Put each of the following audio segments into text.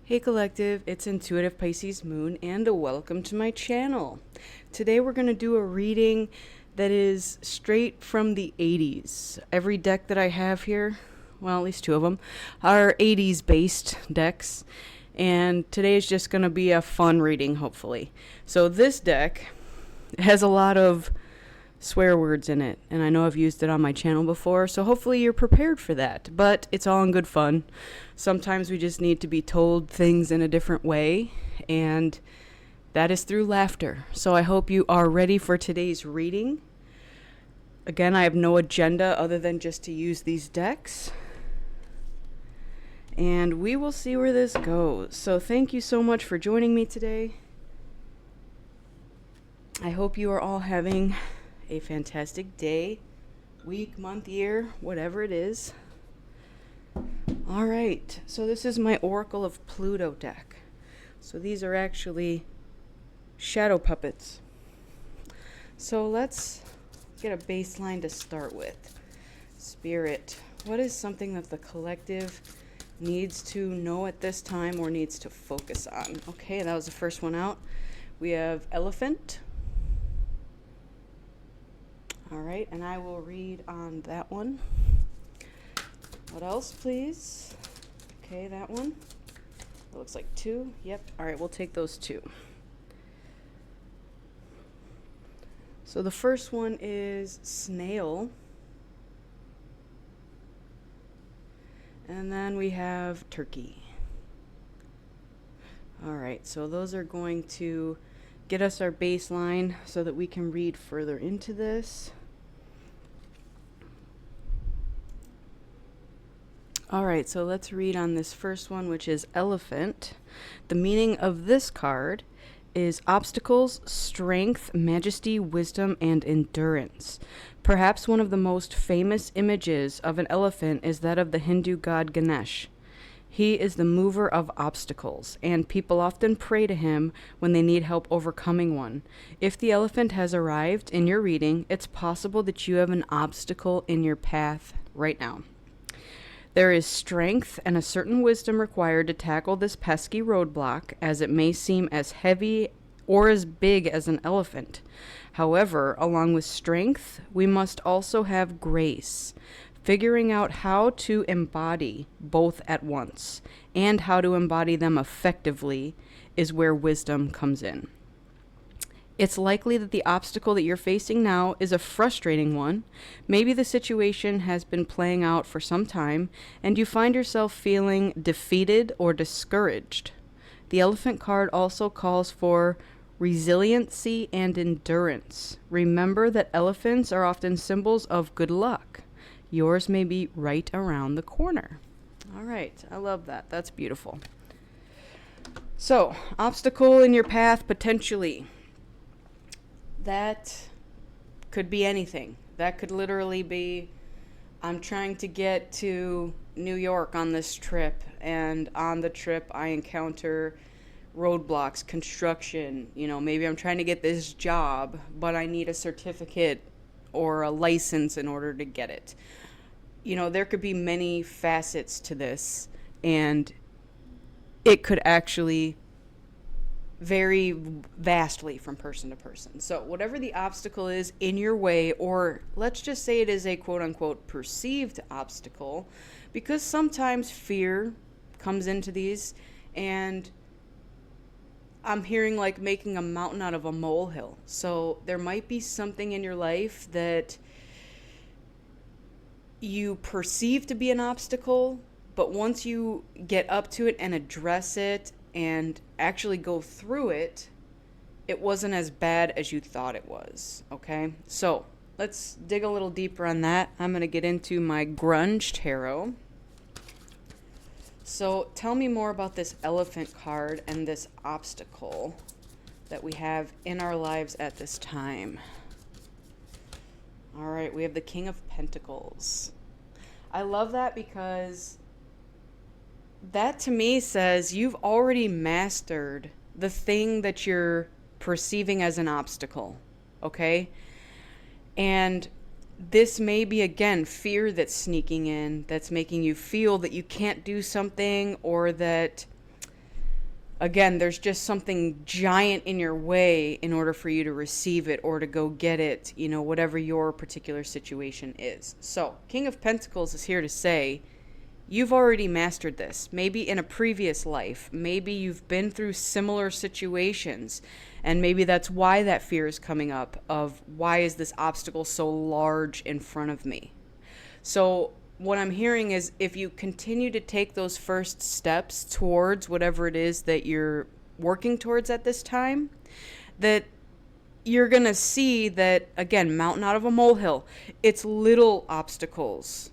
Hey Collective, it's Intuitive Pisces Moon and welcome to my channel. Today we're going to do a reading that is straight from the 80s. Every deck that I have here, well at least two of them, are 80s based decks, and today is just going to be a fun reading hopefully. So this deck has a lot of swear words in it, and I know I've used it on my channel before, so hopefully you're prepared for that. But it's all in good fun. Sometimes we just need to be told things in a different way, and that is through laughter. So I hope you are ready for today's reading. Again, I have no agenda other than just to use these decks, and we will see where this goes. So thank you so much for joining me today. I hope you are all having a fantastic day, week, month, year, whatever it is. All right, so this is my Oracle of Pluto deck. So these are actually shadow puppets. So let's get a baseline to start with. Spirit, what is something that the collective needs to know at this time or needs to focus on? Okay, that was the first one out. We have elephant. All right, and I will read on that one. What else, please? Okay, that one. It looks like two. Yep. All right, we'll take those two. So the first one is snail. And then we have turkey. All right, so those are going to get us our baseline so that we can read further into this. All right, so let's read on this first one, which is elephant. The meaning of this card is obstacles, strength, majesty, wisdom, and endurance. Perhaps one of the most famous images of an elephant is that of the Hindu god Ganesh. He is the mover of obstacles, and people often pray to him when they need help overcoming one. If the elephant has arrived in your reading, it's possible that you have an obstacle in your path right now. There is strength and a certain wisdom required to tackle this pesky roadblock, as it may seem as heavy or as big as an elephant. However, along with strength, we must also have grace, figuring out how to embody both at once, and how to embody them effectively is where wisdom comes in. It's likely that the obstacle that you're facing now is a frustrating one. Maybe the situation has been playing out for some time, and you find yourself feeling defeated or discouraged. The elephant card also calls for resiliency and endurance. Remember that elephants are often symbols of good luck. Yours may be right around the corner. All right, I love that. That's beautiful. So, obstacle in your path potentially. That could be anything. That could literally be, I'm trying to get to New York on this trip, and on the trip I encounter roadblocks, construction. Maybe I'm trying to get this job, but I need a certificate or a license in order to get it. There could be many facets to this, and it could actually vary vastly from person to person. So whatever the obstacle is in your way, or let's just say it is a quote-unquote perceived obstacle, because sometimes fear comes into these, and I'm hearing like making a mountain out of a molehill. So there might be something in your life that you perceive to be an obstacle, but once you get up to it and address it and actually go through it, it wasn't as bad as you thought it was, okay? So let's dig a little deeper on that. I'm going to get into my Grunge tarot. So tell me more about this elephant card and this obstacle that we have in our lives at this time. All right, we have the King of Pentacles. I love that because that to me says you've already mastered the thing that you're perceiving as an obstacle, okay? And this may be, again, fear that's sneaking in, that's making you feel that you can't do something, or that again, there's just something giant in your way in order for you to receive it or to go get it, whatever your particular situation is. So, King of Pentacles is here to say, you've already mastered this. Maybe in a previous life, maybe you've been through similar situations, and maybe that's why that fear is coming up of why is this obstacle so large in front of me? So, what I'm hearing is if you continue to take those first steps towards whatever it is that you're working towards at this time, that you're going to see that, again, mountain out of a molehill, it's little obstacles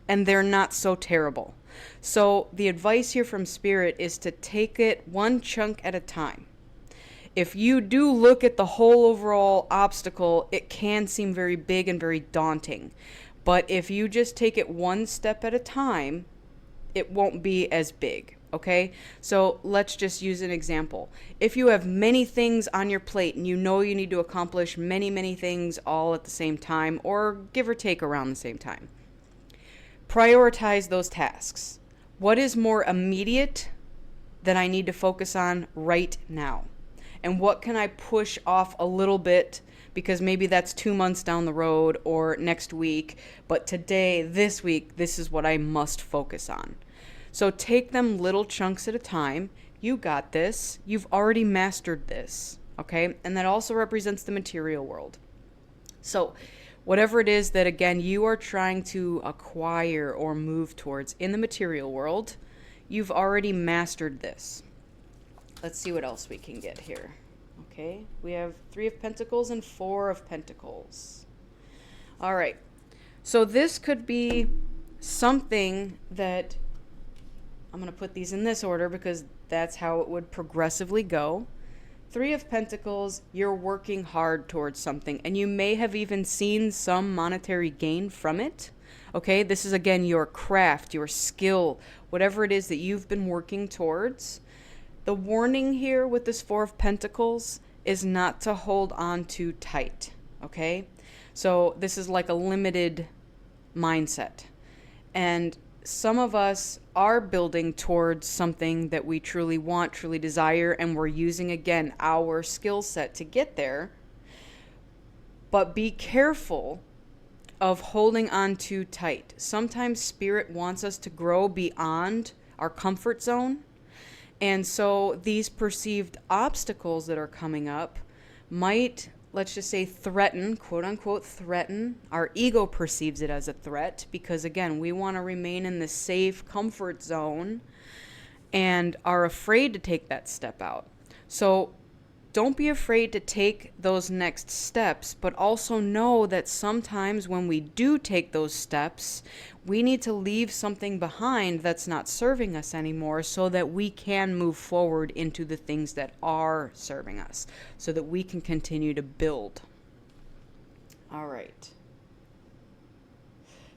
and they're not so terrible. So the advice here from Spirit is to take it one chunk at a time. If you do look at the whole overall obstacle, it can seem very big and very daunting. But if you just take it one step at a time, it won't be as big, okay? So let's just use an example. If you have many things on your plate and you know you need to accomplish many, many things all at the same time, or give or take around the same time, prioritize those tasks. What is more immediate that I need to focus on right now? And what can I push off a little bit, because maybe that's 2 months down the road or next week, but today, this week, this is what I must focus on. So take them little chunks at a time. You got this. You've already mastered this, okay? And that also represents the material world. So whatever it is that, again, you are trying to acquire or move towards in the material world, you've already mastered this. Let's see what else we can get here. Okay, we have 3 of Pentacles and 4 of Pentacles. All right, so this could be something that, I'm going to put these in this order because that's how it would progressively go. 3 of Pentacles, you're working hard towards something, and you may have even seen some monetary gain from it. Okay, this is, again, your craft, your skill, whatever it is that you've been working towards. The warning here with this 4 of Pentacles is not to hold on too tight, okay? So this is like a limited mindset. And some of us are building towards something that we truly want, truly desire, and we're using, again, our skill set to get there. But be careful of holding on too tight. Sometimes Spirit wants us to grow beyond our comfort zone. And so these perceived obstacles that are coming up might, let's just say, threaten, quote unquote, threaten. Our ego perceives it as a threat because, again, we want to remain in the safe comfort zone and are afraid to take that step out. So don't be afraid to take those next steps, but also know that sometimes when we do take those steps, we need to leave something behind that's not serving us anymore so that we can move forward into the things that are serving us, so that we can continue to build. All right.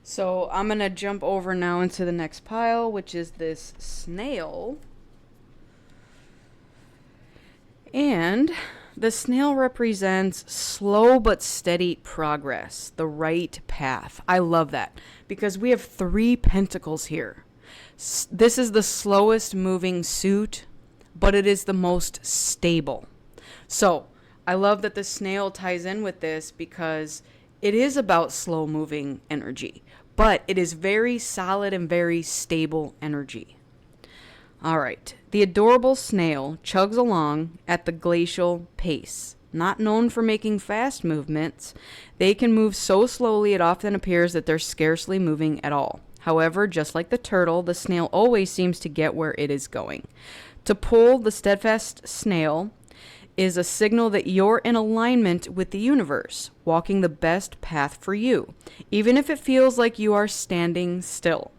So I'm going to jump over now into the next pile, which is this snail. And the snail represents slow but steady progress, the right path. I love that because we have 3 pentacles here. This is the slowest moving suit, but it is the most stable. So I love that the snail ties in with this because it is about slow moving energy, but it is very solid and very stable energy. All right. The adorable snail chugs along at the glacial pace. Not known for making fast movements, they can move so slowly it often appears that they're scarcely moving at all. However, just like the turtle, the snail always seems to get where it is going. To pull the steadfast snail is a signal that you're in alignment with the universe, walking the best path for you, even if it feels like you are standing still.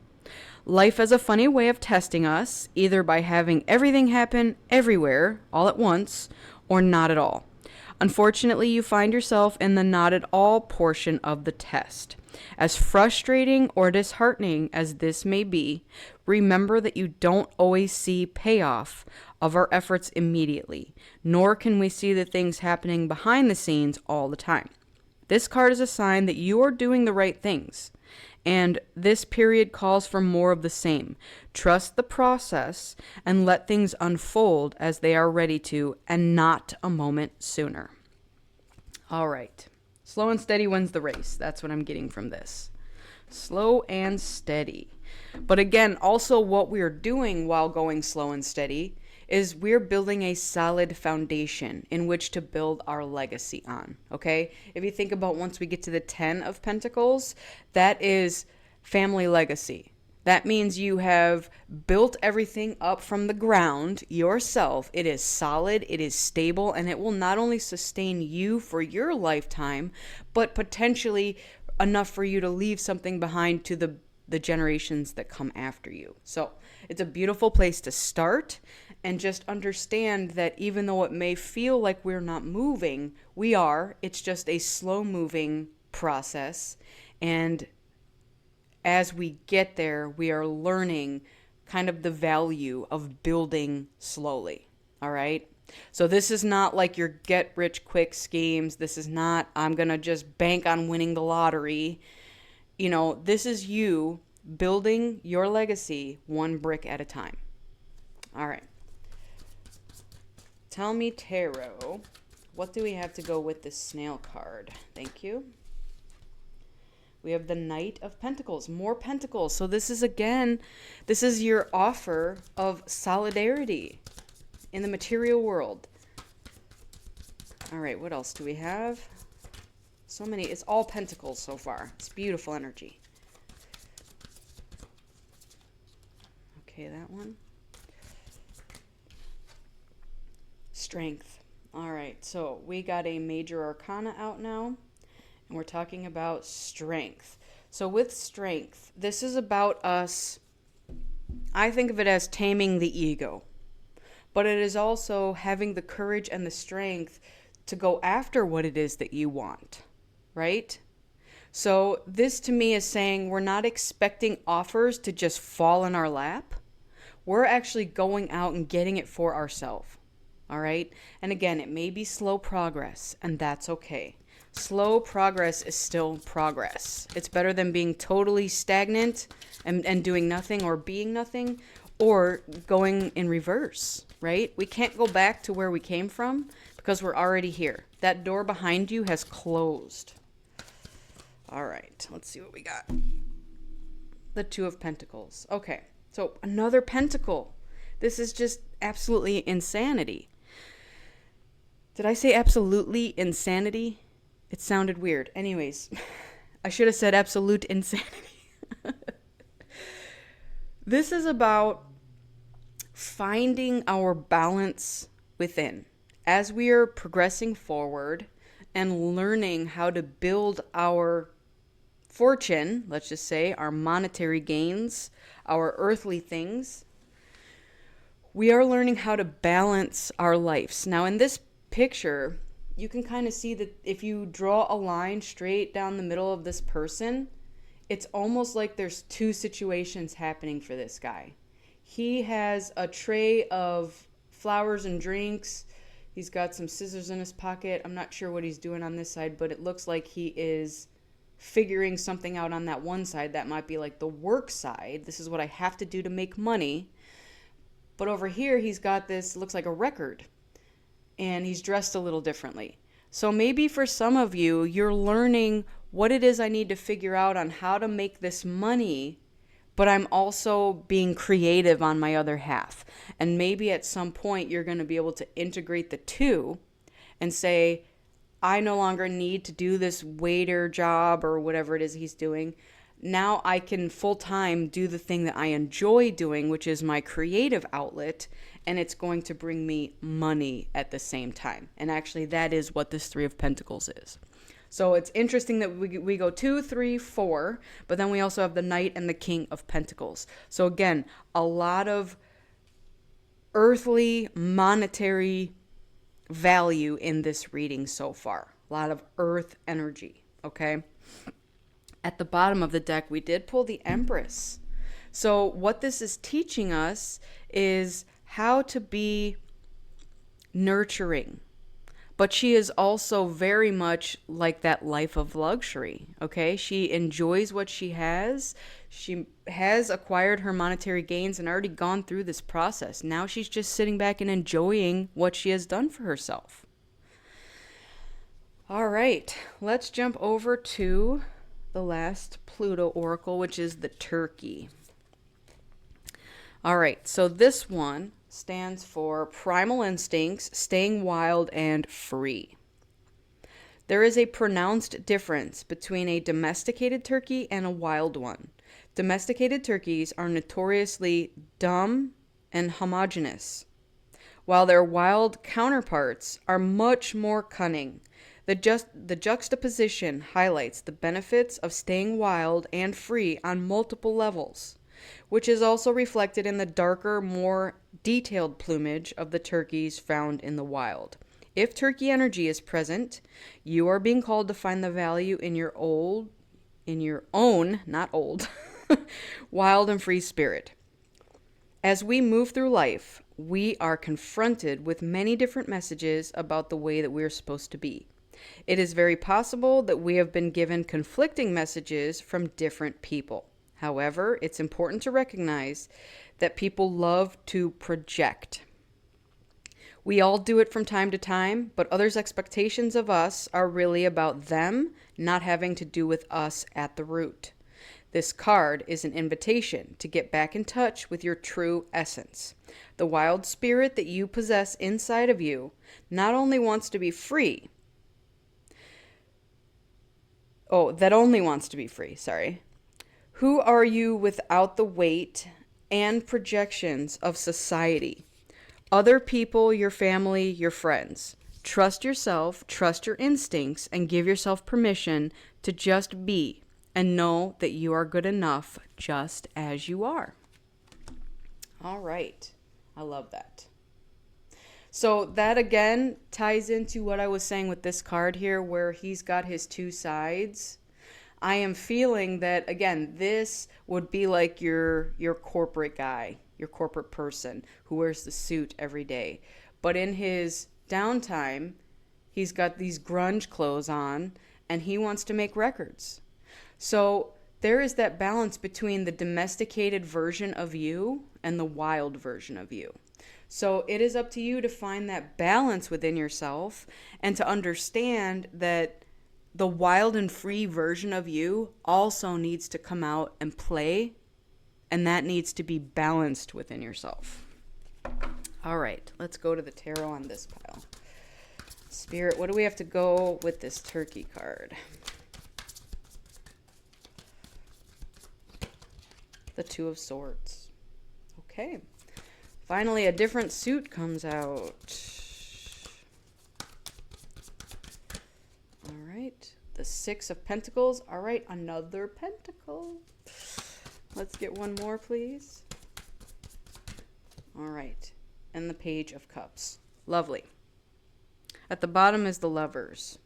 Life has a funny way of testing us, either by having everything happen everywhere all at once or not at all. Unfortunately, you find yourself in the not at all portion of the test. As frustrating or disheartening as this may be, remember that you don't always see payoff of our efforts immediately, nor can we see the things happening behind the scenes all the time. This card is a sign that you are doing the right things And this period calls for more of the same. Trust the process and let things unfold as they are ready to, and not a moment sooner. All right. Slow and steady wins the race. That's what I'm getting from this. Slow and steady. But again, also what we're doing while going slow and steady is we're building a solid foundation in which to build our legacy on, okay? If you think about once we get to the 10 of Pentacles, that is family legacy. That means you have built everything up from the ground yourself. It is solid, it is stable, and it will not only sustain you for your lifetime, but potentially enough for you to leave something behind to the generations that come after you. So it's a beautiful place to start, and just understand that even though it may feel like we're not moving, we are. It's just a slow moving process. And as we get there, we are learning kind of the value of building slowly. All right. So this is not like your get rich quick schemes. This is not, I'm going to just bank on winning the lottery. You know, this is you building your legacy one brick at a time. All right. Tell me, Tarot, what do we have to go with this snail card? Thank you. We have the Knight of Pentacles, more Pentacles. So this is, again, this is your offer of solidarity in the material world. All right, what else do we have? So many. It's all Pentacles so far. It's beautiful energy. Okay, that one. Strength. All right, so we got a major arcana out now, and we're talking about strength. So with strength, this is about us, I think of it as taming the ego, but it is also having the courage and the strength to go after what it is that you want, right? So this to me is saying we're not expecting offers to just fall in our lap. We're actually going out and getting it for ourselves. All right. And again, it may be slow progress, and that's okay. Slow progress is still progress. It's better than being totally stagnant and doing nothing or being nothing, or going in reverse, right? We can't go back to where we came from because we're already here. That door behind you has closed. All right. Let's see what we got. The Two of Pentacles. Okay. So another pentacle. This is just absolutely insanity. Did I say absolutely insanity? It sounded weird. Anyways, I should have said absolute insanity. This is about finding our balance within as we are progressing forward and learning how to build our fortune, let's just say, our monetary gains, our earthly things. We are learning how to balance our lives. Now, in this picture, you can kind of see that if you draw a line straight down the middle of this person, it's almost like there's two situations happening for this guy. He has a tray of flowers and drinks. He's got some scissors in his pocket. I'm not sure what he's doing on this side, but it looks like he is figuring something out on that one side. That might be like the work side. This is what I have to do to make money. But over here, he's got this, looks like a record. And he's dressed a little differently. So maybe for some of you, you're learning what it is I need to figure out on how to make this money, but I'm also being creative on my other half. And maybe at some point, you're going to be able to integrate the two and say, I no longer need to do this waiter job or whatever it is he's doing. Now I can full-time do the thing that I enjoy doing, which is my creative outlet, and it's going to bring me money at the same time. And actually, that is what this Three of Pentacles is. So it's interesting that we go 2, 3, 4, but then we also have the Knight and the King of Pentacles. So again, a lot of earthly monetary value in this reading so far. A lot of earth energy, okay? At the bottom of the deck, we did pull the Empress. So what this is teaching us is how to be nurturing, But she is also very much like that life of luxury, okay? She enjoys what she has. She has acquired her monetary gains and already gone through this process. Now she's just sitting back and enjoying what she has done for herself. All right, let's jump over to the last Pluto oracle, which is the turkey. All right, so this one stands for primal instincts, staying wild and free. There is a pronounced difference between a domesticated turkey and a wild one. Domesticated turkeys are notoriously dumb and homogeneous, while their wild counterparts are much more cunning. The juxtaposition highlights the benefits of staying wild and free on multiple levels, which is also reflected in the darker, more detailed plumage of the turkeys found in the wild. If turkey energy is present, you are being called to find the value in your own, not old, wild and free spirit. As we move through life, we are confronted with many different messages about the way that we're supposed to be. It is very possible that we have been given conflicting messages from different people. However, it's important to recognize that people love to project. We all do it from time to time, but others' expectations of us are really about them, not having to do with us at the root. This card is an invitation to get back in touch with your true essence. The wild spirit that you possess inside of you not only wants to be free, that only wants to be free, sorry. Who are you without the weight and projections of society? Other people, your family, your friends. Trust yourself, trust your instincts, and give yourself permission to just be and know that you are good enough just as you are. All right. I love that. So that again ties into what I was saying with this card here, where he's got his two sides. I am feeling that, again, this would be like your corporate guy, your corporate person who wears the suit every day. But in his downtime, he's got these grunge clothes on and he wants to make records. So there is that balance between the domesticated version of you and the wild version of you. So it is up to you to find that balance within yourself and to understand that the wild and free version of you also needs to come out and play, and that needs to be balanced within yourself. All right, let's go to the tarot on this pile. Spirit, what do we have to go with this turkey card? The Two of Swords. Okay. Finally, a different suit comes out. All right. The Six of Pentacles. All right, another pentacle. Let's get one more, please. All right. And the Page of Cups. Lovely. At the bottom is the Lovers.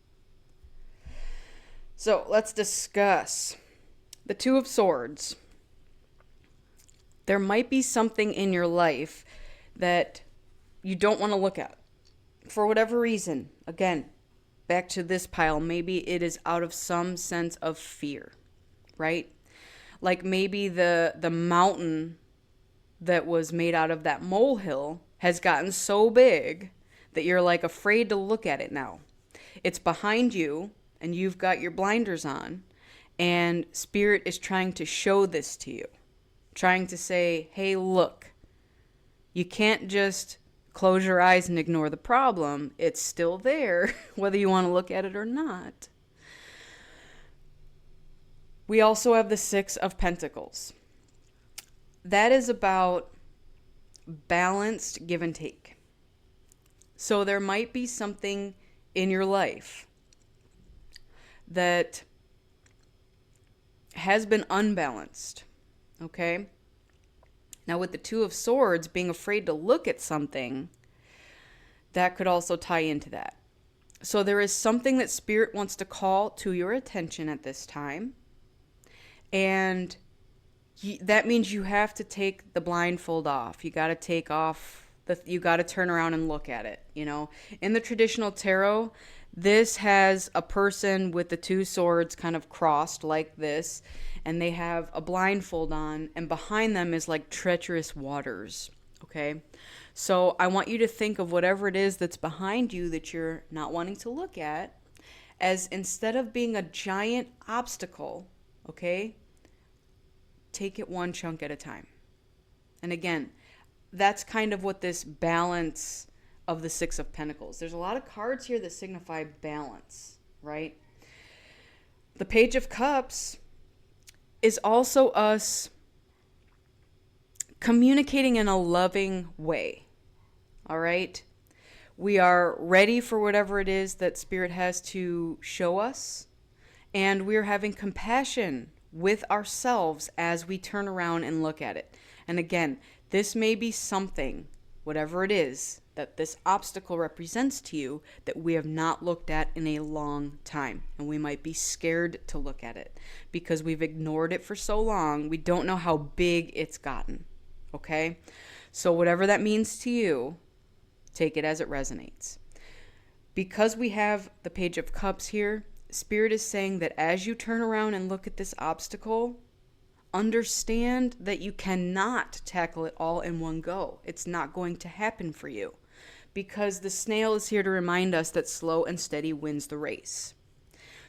So let's discuss the Two of Swords. There might be something in your life that you don't want to look at for whatever reason. Again, back to this pile, maybe it is out of some sense of fear, right? Like maybe the mountain that was made out of that molehill has gotten so big that you're like afraid to look at it now. It's behind you and you've got your blinders on, and Spirit is trying to show this to you. Trying to say, hey, look, you can't just close your eyes and ignore the problem. It's still there, whether you want to look at it or not. We also have the Six of Pentacles. That is about balanced give and take. So there might be something in your life that has been unbalanced. Okay? Now with the Two of Swords, being afraid to look at something, that could also tie into that. So there is something that Spirit wants to call to your attention at this time. And that means you have to take the blindfold off. You got to take off that you got to turn around and look at it. In the traditional tarot, this has a person with the two swords kind of crossed like this, and they have a blindfold on, and behind them is like treacherous waters. Okay, so I want you to think of whatever it is that's behind you that you're not wanting to look at, as instead of being a giant obstacle, okay, take it one chunk at a time. And again, that's kind of what this balance of the Six of Pentacles. There's a lot of cards here that signify balance, right? The Page of Cups is also us communicating in a loving way, all right? We are ready for whatever it is that Spirit has to show us, and we're having compassion with ourselves as we turn around and look at it. And again, this may be something, whatever it is, that this obstacle represents to you that we have not looked at in a long time. And we might be scared to look at it because we've ignored it for so long, we don't know how big it's gotten. Okay? So whatever that means to you, take it as it resonates. Because we have the Page of Cups here, Spirit is saying that as you turn around and look at this obstacle, understand that you cannot tackle it all in one go. It's not going to happen for you, because the snail is here to remind us that slow and steady wins the race.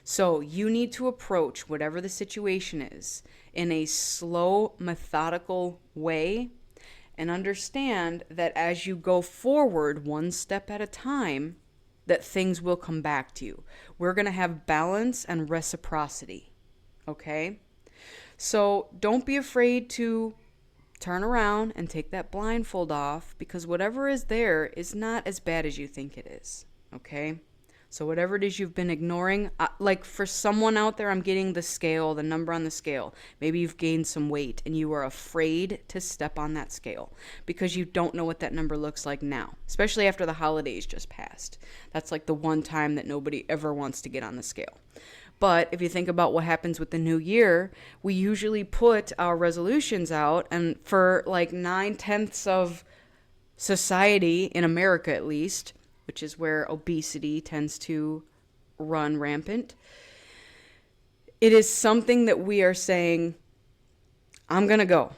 So you need to approach whatever the situation is in a slow, methodical way, and understand that as you go forward one step at a time, that things will come back to you. We're going to have balance and reciprocity, okay? So don't be afraid to turn around and take that blindfold off, because whatever is there is not as bad as you think it is, okay? So whatever it is you've been ignoring, like for someone out there, I'm getting the scale, the number on the scale. Maybe you've gained some weight and you are afraid to step on that scale because you don't know what that number looks like now, especially after the holidays just passed. That's like the one time that nobody ever wants to get on the scale. But if you think about what happens with the new year, we usually put our resolutions out, and for like 9/10 of society, in America at least, which is where obesity tends to run rampant, it is something that we are saying, I'm going to go.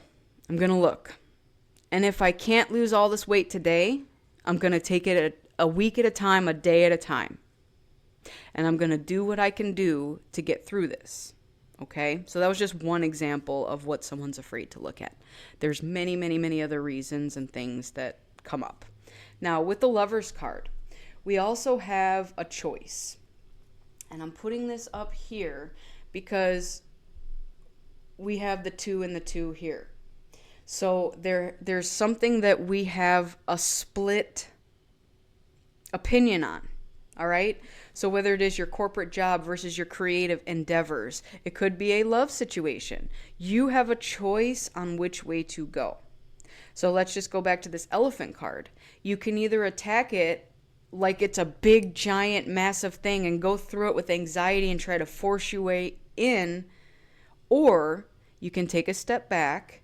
I'm going to look. And if I can't lose all this weight today, I'm going to take it a week at a time, a day at a time. And I'm going to do what I can do to get through this. Okay? So that was just one example of what someone's afraid to look at. There's many, many, many other reasons and things that come up. Now, with the Lover's card, we also have a choice. And I'm putting this up here because we have the 2 and the 2 here. So there's something that we have a split opinion on. All right? So whether it is your corporate job versus your creative endeavors, it could be a love situation. You have a choice on which way to go. So let's just go back to this Elephant card. You can either attack it like it's a big, giant, massive thing and go through it with anxiety and try to force your way in, or you can take a step back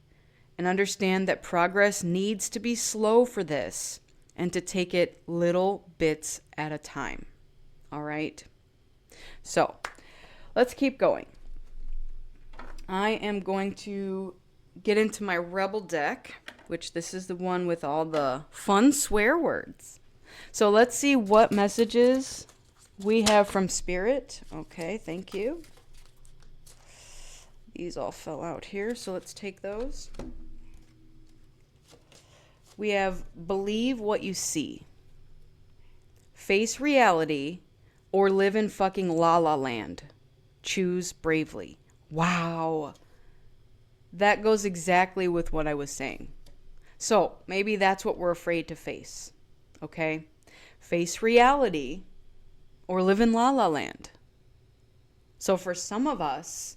and understand that progress needs to be slow for this and to take it little bits at a time. All right? So let's keep going. I am going to get into my Rebel deck, which this is the one with all the fun swear words. So let's see what messages we have from Spirit. Okay, thank you. These all fell out here, so let's take those. We have believe what you see, face reality, or live in fucking la la land. Choose bravely. Wow. That goes exactly with what I was saying. So maybe that's what we're afraid to face. Okay? Face reality or live in la la land. So for some of us,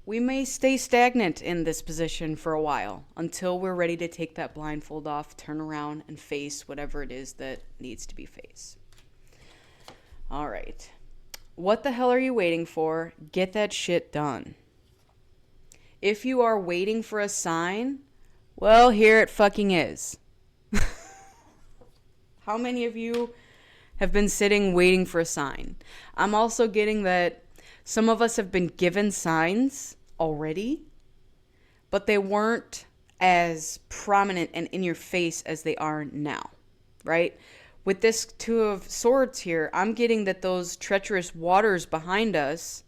we may stay stagnant in this position for a while until we're ready to take that blindfold off, turn around, and face whatever it is that needs to be faced. All right. What the hell are you waiting for? Get that shit done. If you are waiting for a sign, well, here it fucking is. How many of you have been sitting waiting for a sign? I'm also getting that some of us have been given signs already, but they weren't as prominent and in your face as they are now, right? With this Two of Swords here, I'm getting that those treacherous waters behind us,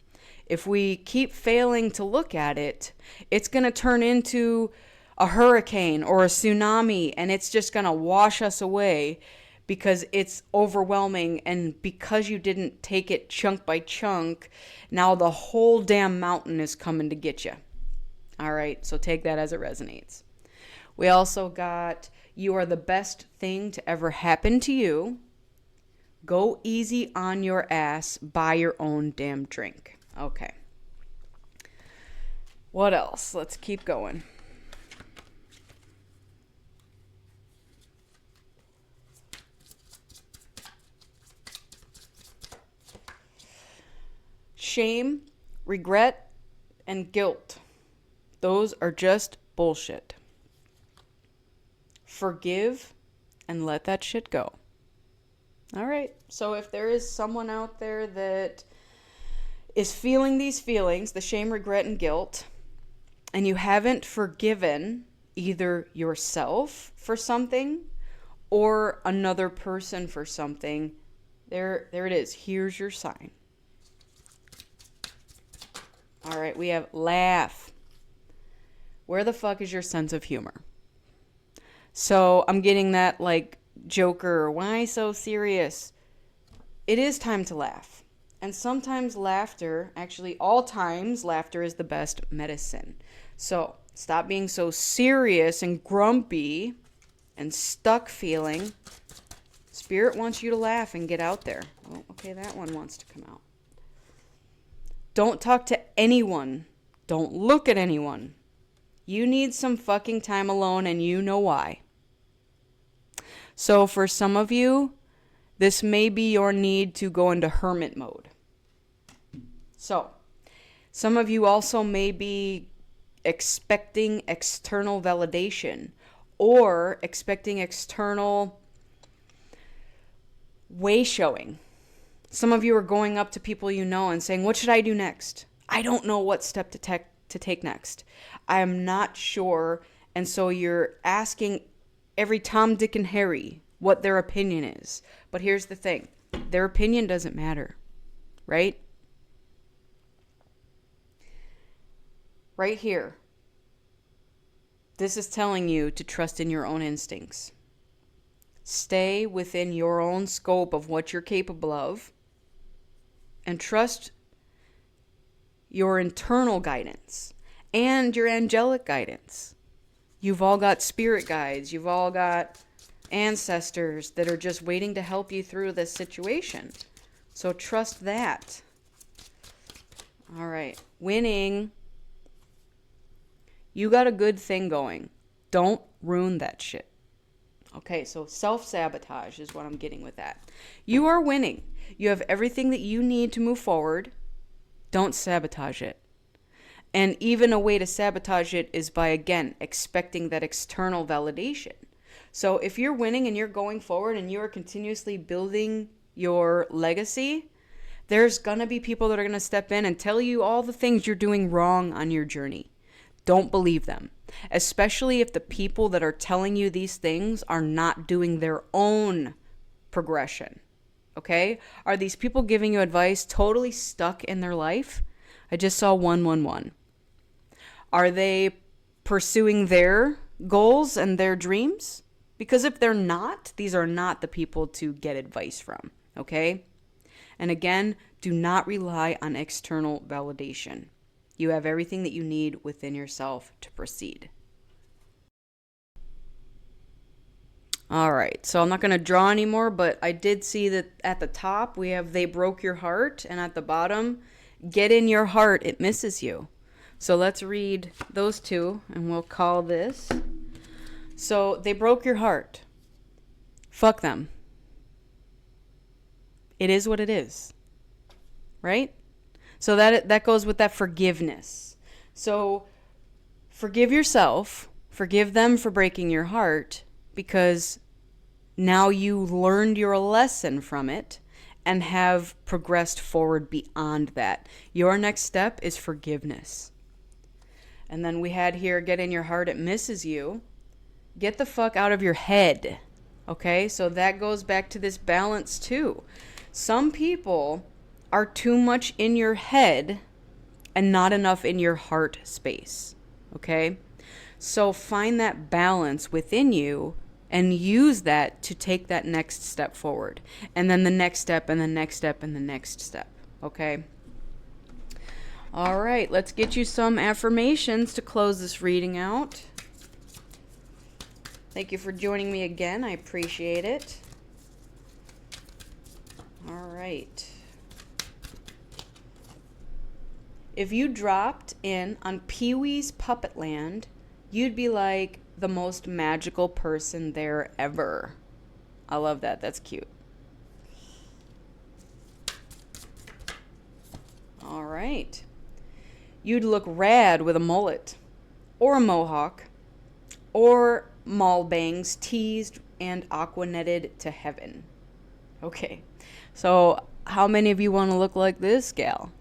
if we keep failing to look at it, it's going to turn into a hurricane or a tsunami, and it's just going to wash us away because it's overwhelming. And because you didn't take it chunk by chunk, now the whole damn mountain is coming to get you. All right, so take that as it resonates. We also got, you are the best thing to ever happen to you. Go easy on your ass. Buy your own damn drink. Okay. What else? Let's keep going. Shame, regret, and guilt. Those are just bullshit. Forgive and let that shit go. All right. So if there is someone out there that is feeling these feelings, the shame, regret, and guilt, and you haven't forgiven either yourself for something or another person for something, there it is. Here's your sign. All right, we have laugh. Where the fuck is your sense of humor? So I'm getting that like Joker, why so serious? It is time to laugh. And sometimes laughter, actually all times, laughter is the best medicine. So stop being so serious and grumpy and stuck feeling. Spirit wants you to laugh and get out there. Oh, okay, that one wants to come out. Don't talk to anyone. Don't look at anyone. You need some fucking time alone, and you know why. So for some of you, this may be your need to go into hermit mode. So some of you also may be expecting external validation or expecting external way showing. Some of you are going up to people you know and saying, what should I do next? I don't know what step to take next. I am not sure. And so you're asking every Tom, Dick, and Harry what their opinion is. But here's the thing. Their opinion doesn't matter, right? Right here. This is telling you to trust in your own instincts. Stay within your own scope of what you're capable of and trust your internal guidance and your angelic guidance. You've all got spirit guides. You've all got ancestors that are just waiting to help you through this situation. So trust that. All right. Winning. You got a good thing going. Don't ruin that shit. Okay, so self-sabotage is what I'm getting with that. You are winning. You have everything that you need to move forward. Don't sabotage it. And even a way to sabotage it is by, again, expecting that external validation. So if you're winning and you're going forward and you're continuously building your legacy, there's going to be people that are going to step in and tell you all the things you're doing wrong on your journey. Don't believe them, especially if the people that are telling you these things are not doing their own progression. Okay? Are these people giving you advice totally stuck in their life? I just saw 111. Are they pursuing their goals and their dreams? Because if they're not, these are not the people to get advice from. Okay? And again, do not rely on external validation. You have everything that you need within yourself to proceed. All right, so I'm not going to draw anymore, but I did see that at the top we have they broke your heart, and at the bottom, get in your heart, it misses you. So let's read those two, and we'll call this. So they broke your heart. Fuck them. It is what it is. Right? So that goes with that forgiveness. So forgive yourself. Forgive them for breaking your heart, because Now you learned your lesson from it and have progressed forward beyond that. Your next step is forgiveness. And then we had here, get in your heart, it misses you. Get the fuck out of your head. Okay, so that goes back to this balance too. Some people are too much in your head and not enough in your heart space. Okay, so find that balance within you and use that to take that next step forward. And then the next step, and the next step, and the next step. Okay. All right, let's get you some affirmations to close this reading out. Thank you for joining me again. I appreciate it. All right. If you dropped in on Pee-wee's Puppet Land, you'd be like the most magical person there ever. I love that. That's cute. All right. You'd look rad with a mullet or a mohawk or mall bangs teased and aqua netted to heaven. Okay. So how many of you want to look like this gal?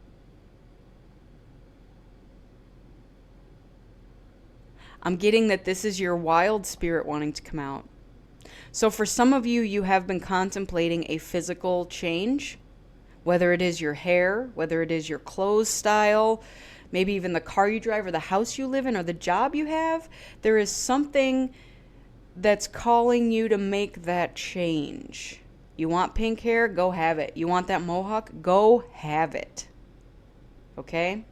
I'm getting that this is your wild spirit wanting to come out. So for some of you, you have been contemplating a physical change, whether it is your hair, whether it is your clothes style, maybe even the car you drive or the house you live in or the job you have. There is something that's calling you to make that change. You want pink hair? Go have it. You want that mohawk? Go have it. Okay?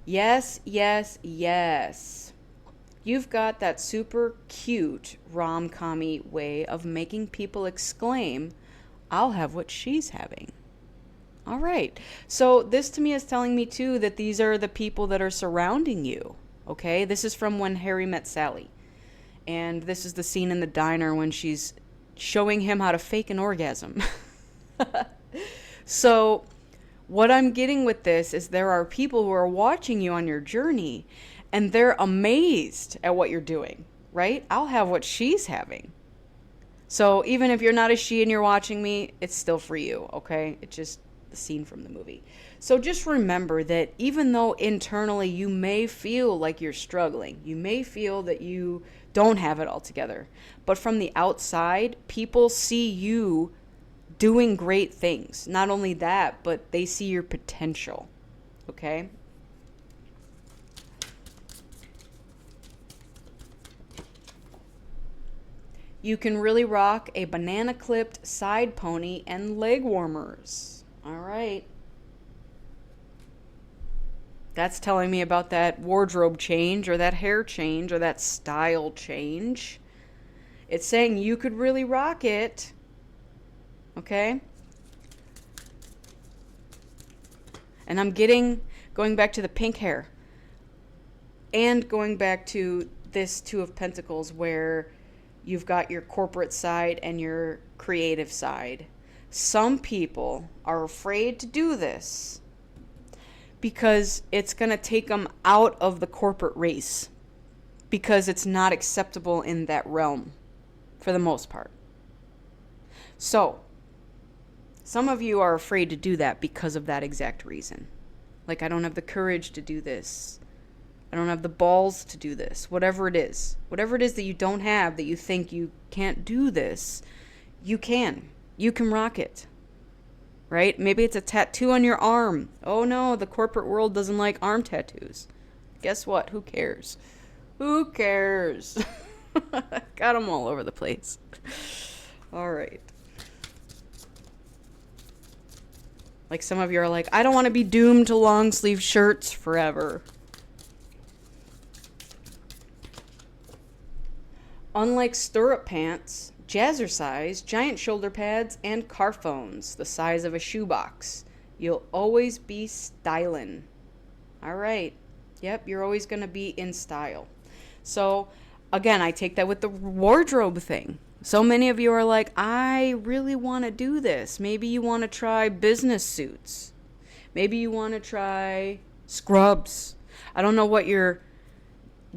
Yes, yes, yes. You've got that super cute rom-com-y way of making people exclaim, I'll have what she's having. All right. So this to me is telling me too that these are the people that are surrounding you. Okay? This is from When Harry Met Sally. And this is the scene in the diner when she's showing him how to fake an orgasm. So what I'm getting with this is there are people who are watching you on your journey and they're amazed at what you're doing, right? I'll have what she's having. So even if you're not a she and you're watching me, it's still for you, okay? It's just the scene from the movie. So just remember that even though internally you may feel like you're struggling, you may feel that you don't have it all together, but from the outside, people see you doing great things. Not only that, but they see your potential. Okay? You can really rock a banana clipped side pony and leg warmers. All right. That's telling me about that wardrobe change or that hair change or that style change. It's saying you could really rock it. Okay? And I'm going back to the pink hair. And going back to this Two of Pentacles where you've got your corporate side and your creative side. Some people are afraid to do this because it's going to take them out of the corporate race. Because it's not acceptable in that realm for the most part. So, some of you are afraid to do that because of that exact reason. Like, I don't have the courage to do this. I don't have the balls to do this. Whatever it is. Whatever it is that you don't have, that you think you can't do this, you can. You can rock it. Right? Maybe it's a tattoo on your arm. Oh no, the corporate world doesn't like arm tattoos. Guess what? Who cares? Who cares? Got them all over the place. All right. Like some of you are like, I don't want to be doomed to long sleeve shirts forever. Unlike stirrup pants, jazzercise, giant shoulder pads, and car phones, the size of a shoebox, you'll always be stylin'. All right. Yep, you're always going to be in style. So, again, I take that with the wardrobe thing. So many of you are like, I really want to do this. Maybe you want to try business suits. Maybe you want to try scrubs. I don't know what your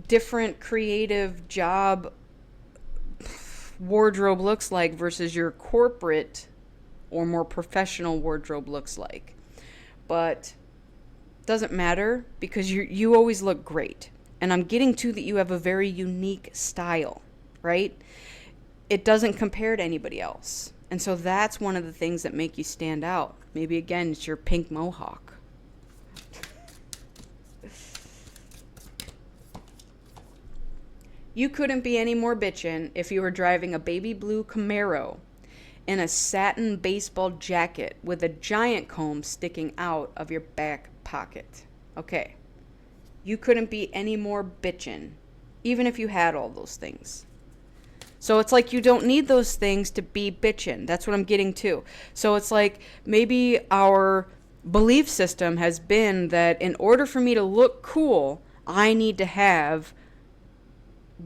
different creative job wardrobe looks like versus your corporate or more professional wardrobe looks like. But doesn't matter because you always look great. And I'm getting to that you have a very unique style, right? It doesn't compare to anybody else. And so that's one of the things that make you stand out. Maybe again, it's your pink mohawk. You couldn't be any more bitchin' if you were driving a baby blue Camaro in a satin baseball jacket with a giant comb sticking out of your back pocket. Okay. You couldn't be any more bitchin', even if you had all those things. So it's like you don't need those things to be bitchin'. That's what I'm getting to. So it's like maybe our belief system has been that in order for me to look cool, I need to have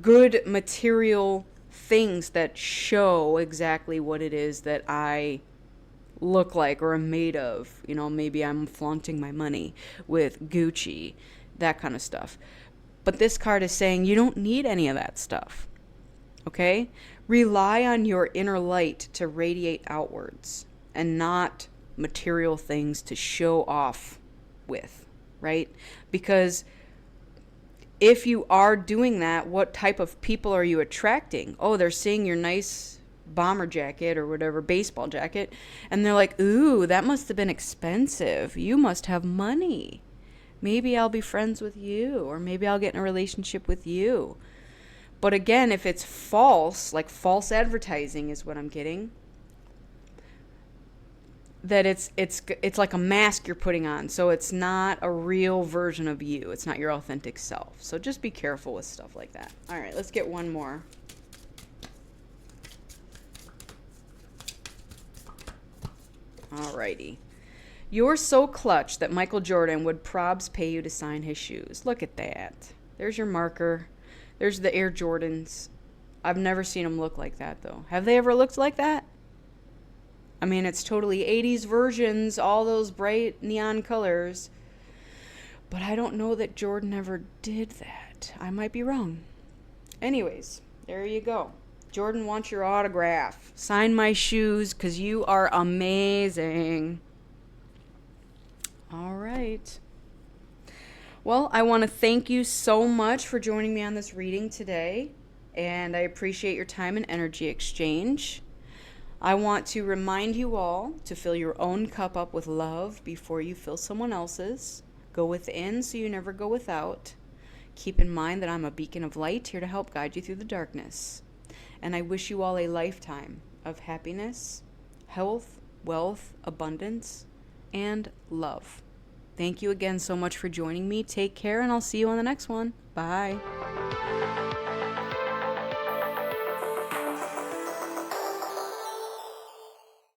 good material things that show exactly what it is that I look like or am made of. You know, maybe I'm flaunting my money with Gucci, that kind of stuff. But this card is saying you don't need any of that stuff. Okay? Rely on your inner light to radiate outwards and not material things to show off with, right? Because if you are doing that, what type of people are you attracting? Oh, they're seeing your nice bomber jacket or whatever, baseball jacket, and they're like, ooh, that must have been expensive. You must have money. Maybe I'll be friends with you, or maybe I'll get in a relationship with you. But again, if it's false, like false advertising is what I'm getting, that it's like a mask you're putting on. So it's not a real version of you. It's not your authentic self. So just be careful with stuff like that. All right, let's get one more. All righty. You're so clutch that Michael Jordan would probs pay you to sign his shoes. Look at that. There's your marker. There's the Air Jordans. I've never seen them look like that, though. Have they ever looked like that? I mean, it's totally 80's versions, all those bright neon colors. But I don't know that Jordan ever did that. I might be wrong. Anyways, there you go. Jordan wants your autograph. Sign my shoes because you are amazing. All right. Well, I want to thank you so much for joining me on this reading today. And I appreciate your time and energy exchange. I want to remind you all to fill your own cup up with love before you fill someone else's. Go within so you never go without. Keep in mind that I'm a beacon of light here to help guide you through the darkness. And I wish you all a lifetime of happiness, health, wealth, abundance, and love. Thank you again so much for joining me. Take care, and I'll see you on the next one. Bye.